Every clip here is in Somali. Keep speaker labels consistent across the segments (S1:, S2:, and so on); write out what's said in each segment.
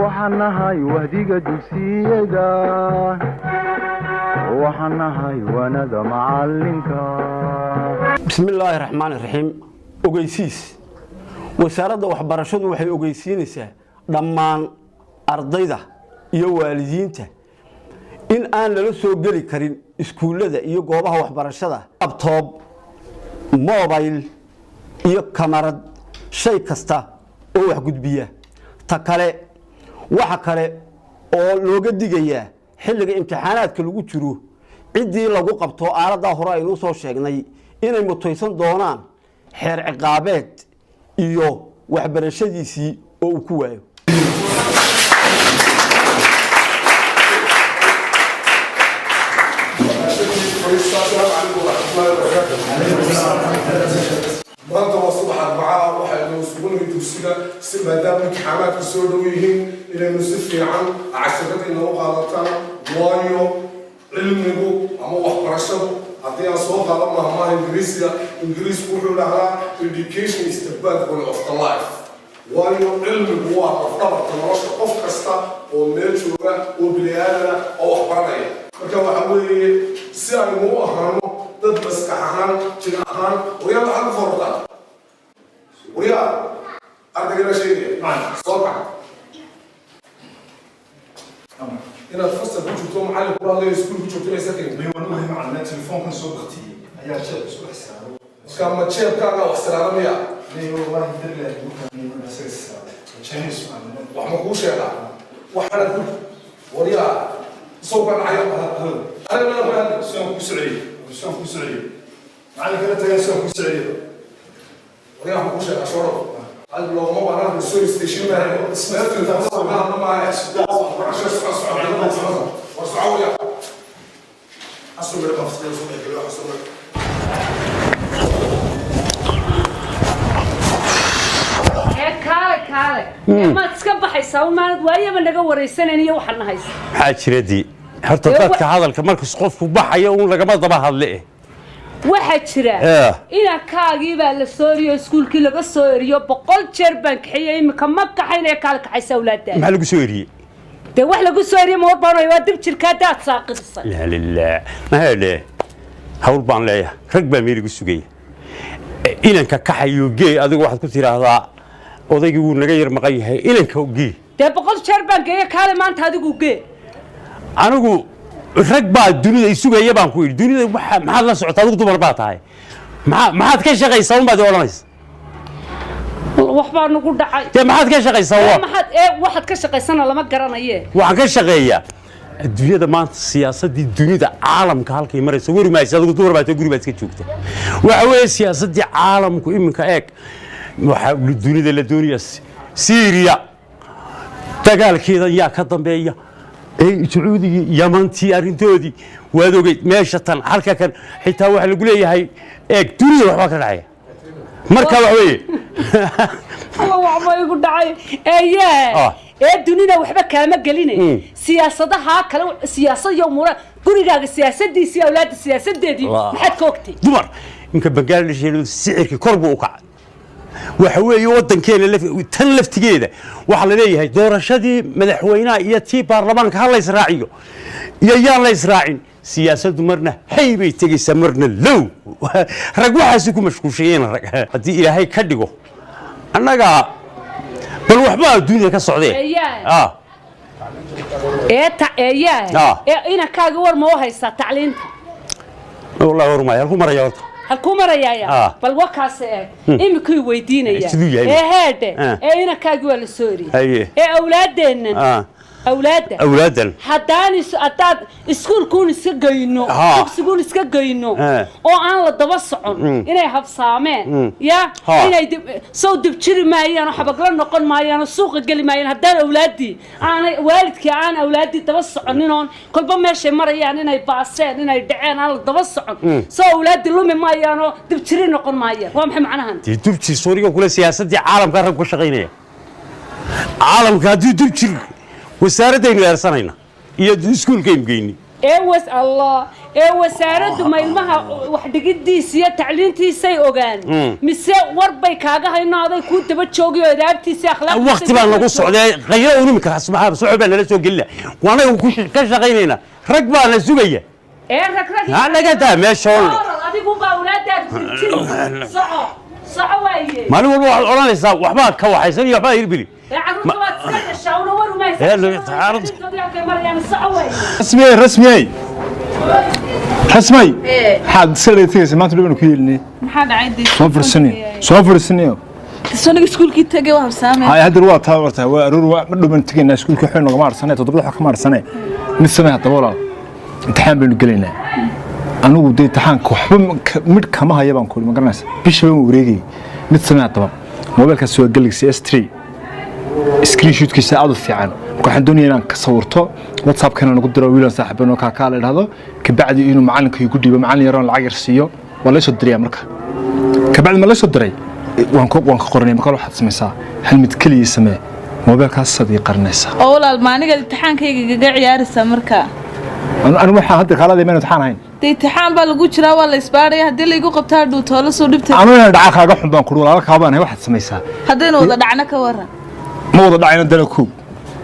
S1: وحنهاي وهديك دوسيدا وحنهاي وانا معلمك.
S2: بسم الله الرحمن الرحيم. أوجيسيس وسارة وحبرشود وحي أوجيسينسا ضمان أرضيدا iyo waalidiinta in aan la soo gali karin iskuulada iyo goobaha waxbarashada laptop mobile iyo kamarad shay kasta oo wax gudbiya ta kale waxa kale oo looga digaya xilliga imtixaanaadka lagu jiro cidii lagu qabto aalada hore ay soo sheegnay inay mutaysan doonaan xeer ciqaabeed iyo waxbarashadiisii oo uu ku waayo.
S3: السلام عليكم ورحمة الله وبركاته. maanta waa subax arbacaa waxaynu isugu nimid dugsiga si maadaama imtixaanaadku soo dhow yihiin inaynu si fiican casharadiina u qaadataan waayo cilmigu ama waxbarashadu haddii aan soo qaadan mahmaha ingiriisku wuxuu dhahaa education is the backbone of the life. waayo cilmigu waa lafdhabarta nolosha qof kasta oo meel jooga oo bini'aadana oo waxbaranaya. marka waxa weeye si aynu u ahaano dad maskax ahaan jir ahaan wariyaa maxaad ku forortaa wariyaa ardayga sheegaya soo kaca inaad fasal ku jirto macallin ku hadlayo iskuul ku joogto inay sakin
S4: wallahi macallin telefoonkan soo baqtiyay ayaa jeeb isku xisaabo
S3: kama jeebkaaga wax siraada miya
S4: wallahi dirlaa ugu keenay message Chinese
S3: wax ma kuu sheegaa waxaana ku wariyaa soo qancaya
S4: أنا سوون كسرعي سوون كسرعي معنا كذا تجا سوون كسرعي
S3: ويا أبو شيخ أشرف قال لو ما بعرف السوري ستيشن ما اسمه في الفصل ما ما عشان وسعوية حسوا لك فصل سوري كذا حسوا لك
S5: كالك ما تسكب حيساو ما ندوايا من نجور السنة نية وحنا هيس
S2: حاجردي horta dadka hadalka markuu qofku baxayo uu laga daba hadlee
S5: waxa jira ina kaagii baa la sooriyo iskuulkii laga soo eriyo 100 jeer baan kaxiyay imika ma kaxaynay kaalka xaysa awlaadda
S2: maxaa lagu soo eriyay
S5: de wax lagu soo eriyo ma baro waa dib jirka daad saaqidsan
S2: la ilaa ma hele hawl baan leeyahay rag baa meerigu sugay inanka kaxayo geey adigu waxaad ku tiraahdaa odaygii uu naga yar maqan yahay inanka geey de 100 jeer baan geeyay kaale maanta adigu geey anigu rag baa dunida isugaya baan ku yiri dunida waxa maxaad la socotaa adigu dumar baa tahay maxaad ka shaqaysaa umad oranaysa
S5: wax baa nagu dhacay
S2: maxaad ka shaqaysaa
S5: waxaad ka shaqaysana lama garanaye
S2: waxaan ka shaqeeyaa adduunyada maanta siyaasadii dunida caalamka halkay marayso wari ma adigu dumar baa tahay guri baad iska joogta waxa weeye siyaasadii caalamku iminka eeg waxa dunida la doonaya Syria dagaalkeeda yaa ka dambeeya Sacuudi Yamanti arintoodii waad ogeyd meesha tan halka kan xitaa waxa lagu leeyahay eeg dunida waxba ka dhacay marka wax weeye
S5: wax ma igu dhacay dunida waxba kaama galinay siyaasadaha kale siyaasad iyo umur gurigaaga siyaasadiisa awlaad siyaasadeedii maxaad ka ogtay
S2: dumar inka Bangladesh sicirka kor buu u kacay waxa weeye wadankeena tan laftigeeda waxa la leeyahay doorashadii madaxweynaha iyo tii baarlamaanka hal la israaciyo iyo yaan la israacin siyaasaddu marna haybay tagaysaa marna low rag waxaasi ku mashquulshayeen rag hadii ilaahay ka dhigo annaga bal waxba adduunka ka socdeen
S5: ina kaaga war ma u haysaa tacliinta
S2: wallahi war ma yar ku maraya horta
S5: halku marayaya bal wakaas imikii weydiinaya heede ina kaagi waa la soo eri awlaadeenna awlaadan haddaan iskuulkuun iska geyno dugsigun iska geyno oo aan la daba socon inay habsaameen ya inay soo dib jiri maayaan xabag la noqon maayaan suuqa gali maayaan haddaan awlaadii aan waalidkii aan awlaadii daba soconin oo kolba meesha marayaan inay baaseen inay dhaceen aan la daba socon soo awlaadii lumi maayaan oo dib jiri noqon maayaan waa maxay macnahan
S2: dibti Suuriga kula siyaasadii caalamka rag ku shaqeynaya caalamka hadii dib jiri wasaaradaynu eersanayna iyo iskuulka imgeeyni
S5: الله وسارد ما يلمها واحد قدي سيا تعلينتي سي أوغان مسا وربي كاغا هاي ناضي كنت بتشوقي ودابتي سي أخلاق
S6: وقت بقى نقص عليه غيروا نمك اسمها صعوبة لا سوق الله وأنا كش غيرنا ركبة على الزبية
S5: ركرك
S6: أنا قلت ما شاء الله
S5: هذه مو بأولادك صعب وايه
S6: ما له والله الأولاني صار وحبات كواحد يصير يحبا يربلي
S4: رسمي حد سليتيس ما تدري كيلني
S7: محاد عيدي
S4: صفر السنين
S7: سونك سكول كي تجي وهم سامي
S4: هاي هذا الوقت تاورته ورور ما دبن تجينا سكول كحين نغمار سنة تضرب حق مار سنة من السنة طوال امتحان بنقلنا أنا ودي امتحان كحب مد كما هي بنقول ما قرناش بيشوي وريجي من السنة طبعا موبايل كسوق جالكسي S3 سكرين شوت كيسا عضو في عام وكان دنيا أنا كصورته واتساب كنا نقدر ويلا صاحبنا وكاكال هذا كبعد إنه معلن كي يقول لي معلن يرون العجر سيو ولا يصد دري أمريكا كبعد ما لا يصد دري وانك قرني ما قالوا حد سميسا هل متكلي يسمى موبايل كاس صديق قرنيسا
S7: أولا الماني قال امتحان كي عيار أمريكا
S4: أنا ما حد قال لي من امتحان هين
S7: امتحان بالوجود شراء ولا إسباري هدي اللي يقول قبتها دو تولى صودبت
S4: أنا دعاك على قحم بنقول ولا كابان هي واحد سميسا
S7: هدي نوضة دعنا كورة
S4: ما وضع دعنا دلكوب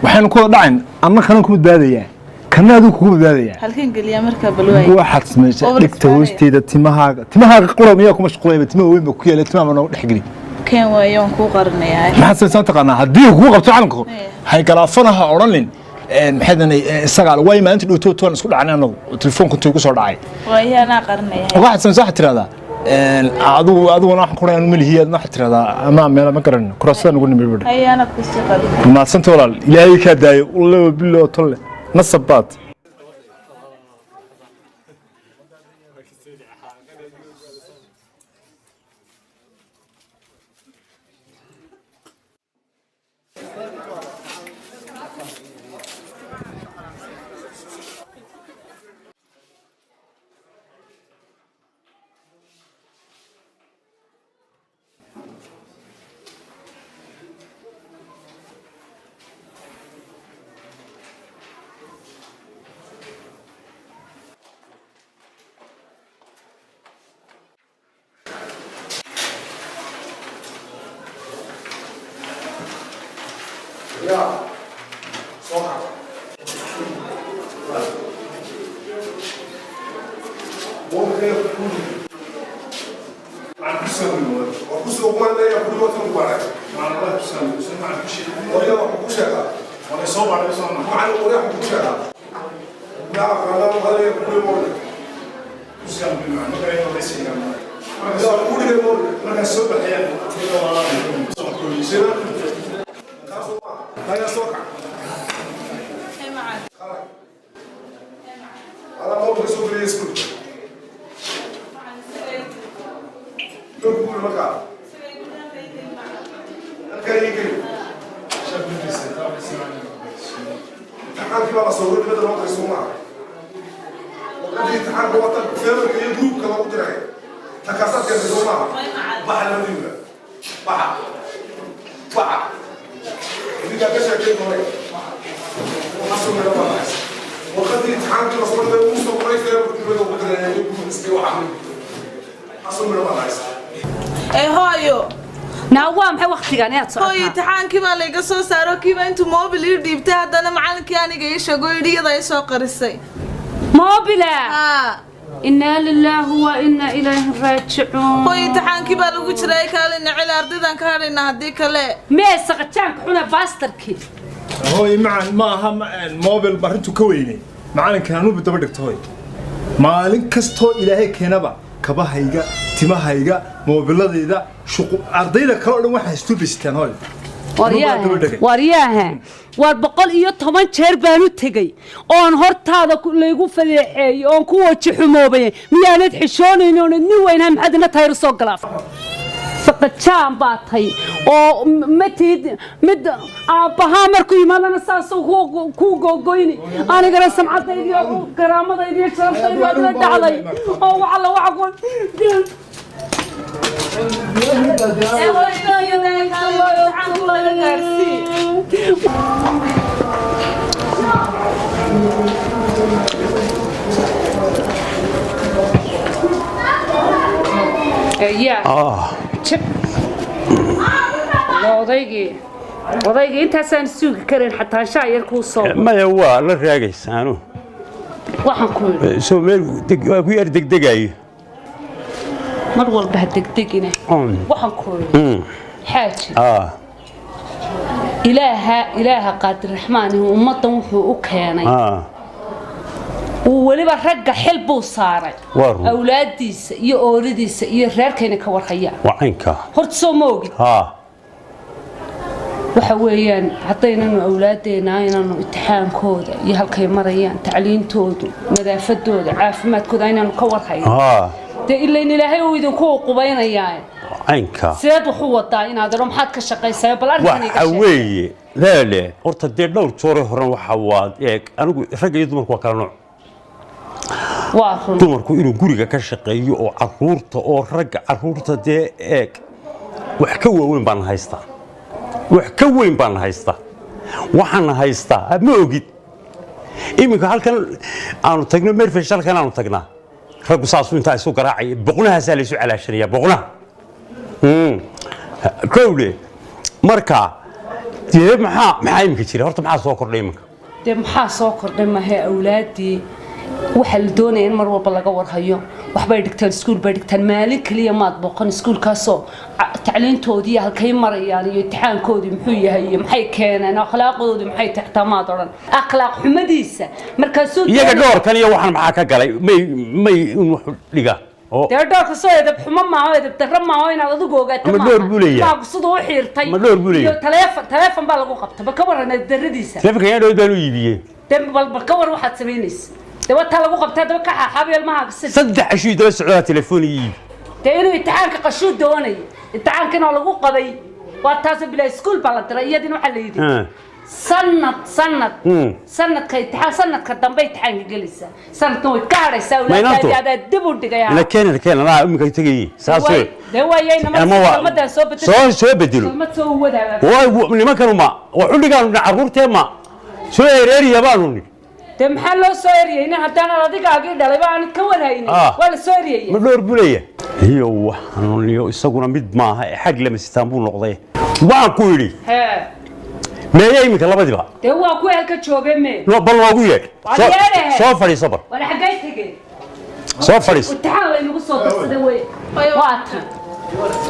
S4: وحين كل دعين أنا خلنا نكون بداية كنا ذوك كون بداية
S7: هل كان قال يا أمريكا بالواي
S4: واحد سميسا دكتوستي ده تمها قرب مياكم مشغولة بتمها وين بكيا لتمها أنا نحجري
S7: كان ويوم كو قرني هاي
S4: ما حد سنتي قرنا هديه كو قبتو عنكم هاي قرافنها أورانلين محدنا استقال واي ما أنت دوتو تون سكول عنا أنا التلفون كنت يقول صار عاي
S7: وهي أنا قرني هاي
S4: واحد سنة حتى هذا عدو أنا حكونا الملهية نحت هذا أمام أنا ما قرن كراسة نقول نبي
S7: هاي أنا قصة قرني
S4: ما سنت ولا إلهي كداي والله بالله طلع نصبات
S3: يا صوحة ممكن يكون
S4: عن كسر
S3: وكسر وما لا يكون وقت مبارك
S4: مع الله كسر سمع عن كشي
S3: ولا وكسر
S4: ولا يصوب على يصوب
S3: مع ولا وكسر لا ولا يكون مولد
S4: كسر بالمعنى كأنه ليس يعمل
S3: لا كل يوم
S4: أنا سوب الحياة تيجي ولا
S3: يصير هيا صوحة
S7: هاي معك
S3: على ما بيسوي لي اسكت تقول مكان كاي
S4: شاب الفيستة
S3: امتحان كيف صورت بدل ما تسمع وقد امتحان بوطن فيرم كي جروب كما قلت لك تكاسات كان تسمع بحر المدينة بحر إذا كان شيء كذا وحصل من الوضع وقد امتحان كيف صورت موسى وقريت فيرم كي بدل ما يكون استوى عمل حصل من الوضع
S7: إيه هايو
S5: نعوام هاي وقت كان يا
S7: هاي امتحان كيف اللي قصوا صاروا كيف أنتم موبيل يردي بتاعد أنا معلك يعني جايش أقول لي ضاي سوق الرسي
S5: موبيلا إنا لله وإنا إليه راجعون
S7: هاي امتحان كيف اللي قلت لك إن على أرض ذا كارنا هديك لا
S5: ما سقطانك حنا باستركي
S4: هو مع ما موبيل برنتو كويني معنا كانوا بدبرت هاي مالين كستو إلهي كنبا كبهايجا تمهايجا موبيلاديدا شقو أرضيدا كلهم واحد استوبستان هاي
S5: waryaha war 110 jeer baan u tagay oon hortaada laygu faleexeeyay oon ku waji xumoobay miyaanad xishoonayno nin weynaa maxadna tayr soo galaaf faqajaan baatay oo mid aabaha markuu yimaadana saasoo ku gogoyni anigana samcadaydiyo karaamadaydiyo sharaftaydii dhacday oo waxa la waxa odaygii intaasaan suugi karin xataa shaa yar kuu soo
S6: maya waa la raagaysaanu
S5: waxaan ku yidhi
S6: soo meel waa ku yar degdegayo
S5: mar walba ha degdegina waxaan ku yidhi xaaji ilaaha qaadir raxmaani ummaddan wuxuu u keenay weliba ragga xil buu saaray awlaadiisa iyo ooridiisa iyo reerkayna ka warhayaan horta soo ma ogid waxa weeyaan haddaynanu awlaadeenna inaanu imtixaankooda iyo halkay marayaan tacliintoodu nadaafadooda caafimaadkooda aynaanu ka warhayno dee ilayn ilaahay uu idinku qubaynayaa sideed wuxuu wadaa inaad idho maxaad ka shaqaysaa bal
S6: waxa weeye leele horta dee dhowr joore horan waxa waad eeg anigu ragga iyo dumarku waa kala nooc dumarku inuu guriga ka shaqeeyo oo caruurta oo ragga caruurta dee eeg wax ka waaweyn baan haystaa wax ka weyn baan haystaa waxaan haystaa ma ogid iminka halkan aanu tagno meerfesh halkan aanu tagnaa raggu saasu intaa isu garaacay boqnahaasaa la isu calaashanayaa boqnaha kowle marka dee maxaa iminka jira horta maxaa soo kordhay iminka
S5: dee maxaa soo kordhay mahee awlaadii waxa la doonaya in mar walba laga warhayo waxbay dhigtaan iskuul bay dhigtaan maalin kaliya maad booqan iskuulkaasoo tacliintoodii halkay marayaan iyo imtixaankoodii muxuu yahay iyo maxay keeneen akhlaaqdoodii maxay taxtaa maad odhan akhlaaq xumadiisa markaasuu
S6: iyaga dhoorkan iyo waxaan maxaa ka galay may in wax dhiga
S5: dee dhoorka soo edab xumo maaho edab darro maaho inaad adigu ogaato maagu siduu u xiirtay iyo taleefon baa lagu qabta bal ka waran darradiisa
S6: taleefonka yaa dhood baan u iibiyey
S5: bal ka war waxaad samaynaysa dawata lagu qabtaa daba ka xaxaabeel maaha
S6: saddex ashii daba socdaa telefoonigii
S5: inuu imtixaanka qashuu doonay imtixaankana lagu qabay waa taas bilaa iskuul baa la diray iyadina waxa la yidhi sanadka imtixaan sanadka dambe imtixaanka gelaysa sanadkan way ka hadhaysaa awlaadaada dib u dhigaya
S6: la keenay anaa imika tagay saasoo
S5: dee waayayna
S6: soo bedelo nimankan ma wax u dhigaan caruurtee ma soo ereeriya baanu
S5: dee maxaa loo soo eriyeyna haddaan adigaagii dhalay ba aanad ka warhaynin waa la soo eriyey
S6: ma dhowr bulaya iyo waxaan iyo isaguna mid maaha xag lama sitaan buu noqday waan ku yidhi meeya iminka labadiba
S5: dee waa ku halka joogay mee
S6: bal waagu yeedh soo fadhiiso bal
S5: wala xaggay tegey
S6: soo fadhiiso
S5: imtixaan laynagu soo darsaday wey waa tan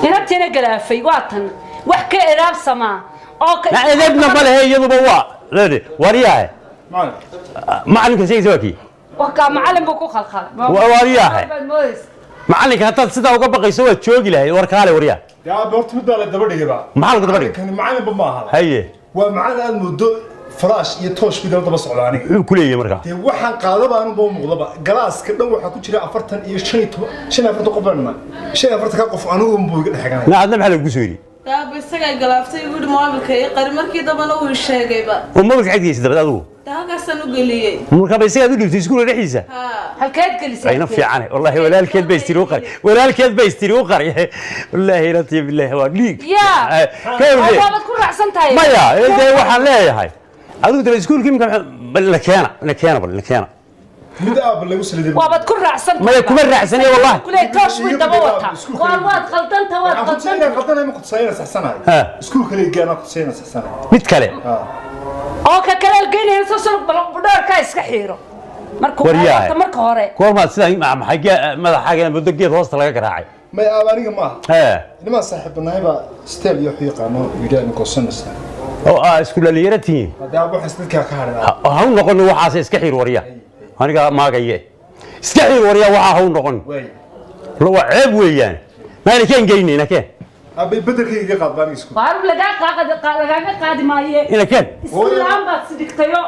S5: inabtiina galaafay waa tan wax ka edaabsamaa oo
S6: edebna ma lehe iyaduba waa waryahe macalinka sayid waa kii
S5: waka macalin buu ku khalkhalay
S6: waryahay macalinka haddaad sidaa uga baqayso waad joogi lahayd war kaale waryaa
S4: yaa horta mid baa la daba dhigayba
S6: maxaa laga daba dhigay
S4: kan macalinba ma aha
S6: haye
S4: waa macalin aad muddo flash iyo toosh bidal daba socdaani
S6: wuxuu ku leeyahay markaa
S4: dee waxaan qaadaba aanu baa muuqdaba galaaska dhan waxa ku jira 40 iyo 45 qof baan 45 qof anigu buu iga dhaxganay
S6: naadna maxaa lagu soo yiri
S7: daaba isaga galaaftay guri moobilka iyo qari markii dabana uu sheegayba
S6: oo moobilka xigtiisa dabad adigu
S7: daagasan u galiyay
S6: marka bay isaga u dhibtay iskuul dhexdiisa
S5: halkeed galisay
S6: ayna fiican wallahi walaalkeed bay istiri u qari wallahi la tiib billahi waa dhiig
S5: waad ku raacsantahay
S6: maya ee waxaan leeyahay adigu dad iskuulkii la keena
S4: midaab lagu saliday
S5: waad ku raacsan
S6: maya kuma raacsanay wallahi
S5: kulay toosh way daba wata waad khaldanta
S4: ma ku tsayna saxsanahay iskuul kale gaana ku tsayna saxsanahay
S6: mid kale
S5: oo ka kale geynayna soo soo dhoorka iska xiiro marka hore
S6: koorma sida maxay madaxaaga muddo geed hoosta laga garaacay
S4: ma aniga ma nima saaxiibnahay ba steel iyo xiiqano yiraan ko sanasta
S6: oo isku dhalinyaratiin
S4: hadaa wax isdadka ka haray
S6: ha u noqon waxaas iska xiir wariya aniga maagaye iska xiir wariya waxa ha u noqon loo ceeb weeyaan ma keen geynayna keen
S4: abay bedelkayga qaadbaan isku
S5: waar laga qaadi maaye
S6: ina keen
S5: islaan baad sidiktayo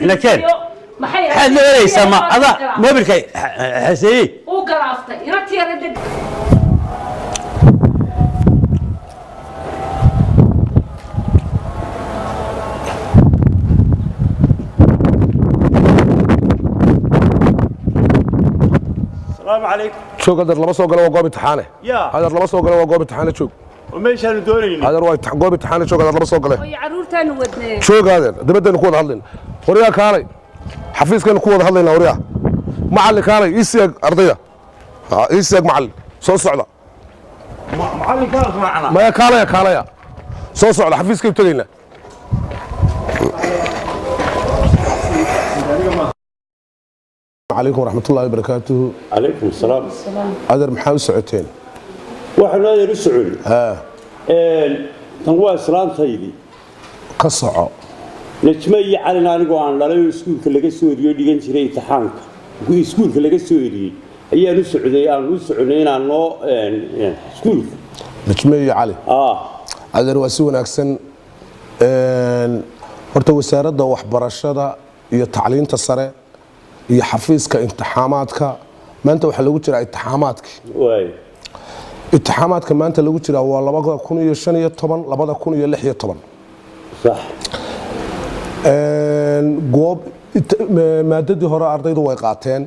S6: ina keen maxay aad leeyahay ma ada mobilka xaseeyay
S5: oo garaaftay ina tiyada deg
S2: السلام عليكم
S8: شو قدر لما سوق لو قوم امتحانه هذا لما سوق لو قوم امتحانه شوف
S2: وميشان دورين
S8: هذا رواي قوم امتحانه شو قدر لما سوق له
S5: يا عرورتان ودني
S8: شو قادر دبدنا كود هادلين وريا كالي حفيز كان كود هادلين وريا معلم كالي يسيق ارضيه يسيق معلم سو سocda
S6: معلم كان معنا
S8: ما كاليا soo socda xafiiska tagayna عليكم ورحمة الله وبركاته.
S6: عليكم السلام.
S8: أدر محاول ساعتين.
S6: واحد هذا السعودي. تنوى سلام تيدي.
S8: كسعة.
S6: نجمي على نانجوان لا يسكون كل جسوري يدين شري تحانك. ويسكون كل جسوري. هي السعودية السعوديين عنه سكول.
S8: نجمي علي. أدر وسون أحسن. horta wasaaradda waxbarashada iyo tacliinta sare iyo xafiiska imtixaamaadka maanta waxa lagu jira imtixaamaadka maanta lagu jira waa 2015 2016
S6: صح
S8: goob maadadii hore ardaydu way qaateen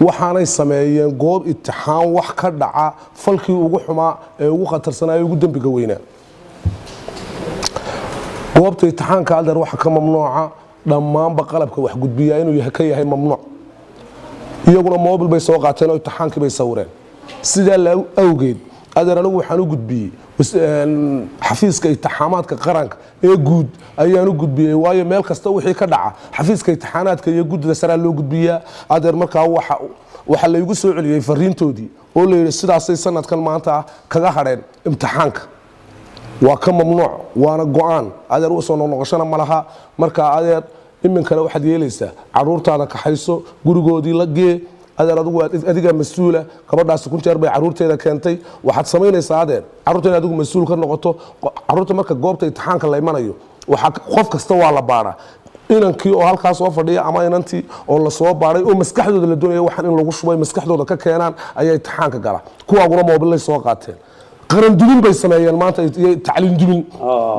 S8: waxaanay sameeyeen goob imtixaan wax ka dhaca falkii ugu xumaa ee ugu khatarsanaa ugu dambiga weynaa goobta imtixaanka aldar waxa ka mamnuuca dhammaanba qalabka wax gudbiya inuu ka yahay mamnuuc iyaguna mobile bay soo qaateen oo imtixaankii bay sawireen sida la awgeed adar anigu waxaan u gudbiyay xafiiska imtixaamaadka qaranka ee guud ayaan u gudbiyay waayo meel kasta wixii ka dhaca xafiiska imtixaanaadka iyo guddida sare loo gudbiyaa adar markaa waxa la igu soo celiyay fariintoodii oo la yiri sidaasay sanadkan maanta kaga hadheen imtixaanka waa ka mamnuuc waana go'aan adeer u soo noqoshana malaha marka adeer imin kale waxaad yeelaysaa caruurtaada ka hayso gurigoodii la gee adeer adiga mas'uula gabadhaas ku jeer bay caruurteeda keentay waxaad sameynaysaa adeer caruurteeda adigu mas'uul ka noqoto caruurta marka goobta imtixaanka la imanayo waxa qof kasta waa la baara inankii oo halkaas soo fadhiya ama inantii oo la soo baaray oo maskaxdooda la doonayo waxaan in lagu shubay maskaxdooda ka keenaan ayaa imtixaanka gala kuwaaguna mobile soo qaateen qaran dubin bay sameeyeen maanta tacliin dubin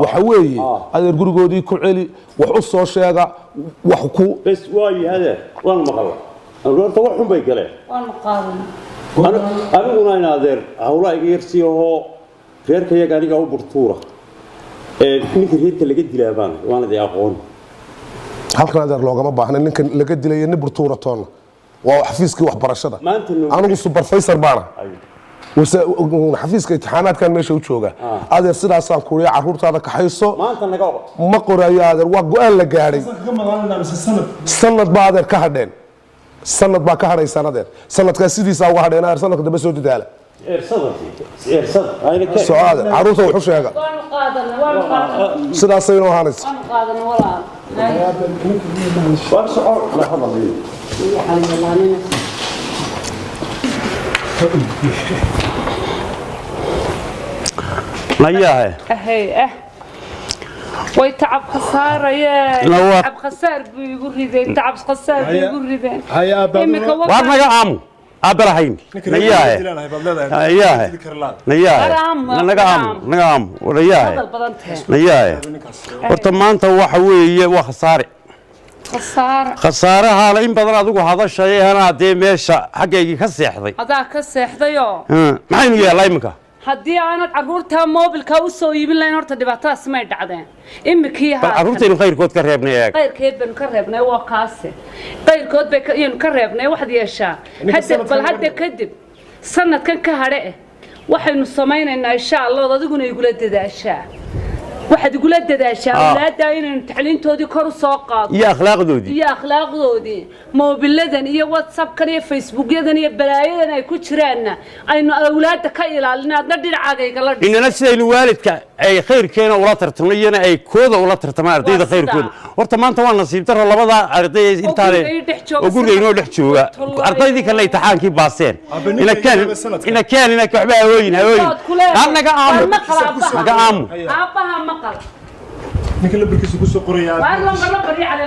S8: waxa weeye adeer gurigoodii ku celi wax u soo sheega wax ku
S6: bas waayi hada waan maqal horta wax xun bay galeen
S5: waan qaadan
S6: aniguna in adeer hawla iga yarsi oo reerkayaga aniga u burtuura ninka reerka laga dilaabaan waan idin aqoon
S8: halkan adeer loogama baahna ninka laga dilay nin burtuura toona waa xafiiskii waxbarashada anigu supervisor baana xafiiska imtixaanaadkan meesha u jooga adeer sidaasaan ku leeyahay caruurtaada ka hayso
S6: maanta naga
S8: ma qorayo adeer waa go'aan la gaaray sanad baa adeer ka hadheen sanad baa ka hadhaysan adeer sanadkaa sidiisaa uga hadheen adeer sanadka dambe soo dadaala caruurta wuxuu sheega sidaasay inoo ahaanaysa
S6: نياه
S5: هي ويتعب خسارة يا تعب خسار بيقول ريدين تعب خسار بيقول ريدين
S6: هيا وارنا يا عمو أبراهيم نياه نياه نياه نعم ونياه نياه وطمان توحوي وخسارة خسارة هلا إن بدنا أدوق هذا الشيء أنا دي ماشى حقيقي كسيحضي
S5: هذا كسيحضي
S6: ما هي لا يمكن
S5: haddii aanad caruurta mobilka u soo iibin lahayn horta dhibaatadaas may dhacdeen imikii
S6: caruurtaynu khayrkood ka reebnay eeg
S5: khayrkeed baynu ka reebnay waa kaase khayrkood baynu ka reebnay waxaad yeeshaa bal hadda kadib sanadkan ka hadhe waxaynu samaynaynaa insha allah adiguna igula dadaashaa waxaad igula dadaashaa awlaadda inaynu tacliintoodii kor u soo qaado iyo akhlaaqdoodii moobiladan iyo whatsappkan iyo facebookyadan iyo balaayadan ay ku jiraanna aynu awlaadda ka ilaalina adna dhinacaaga la
S6: inana sidaynu waalidka ay khayrkeena ula tartamno iyana ay kooda ula tartamaan ardayda khayrkooda horta maanta waa nasiib daro labada arday intaale oo guriga inoo dhex jooga ardaydii kale imtixaankii baaseen ina keen waxba hawooyin naga aamu
S4: ninka la barkiisu ku soo qorayaa
S5: waa la qori على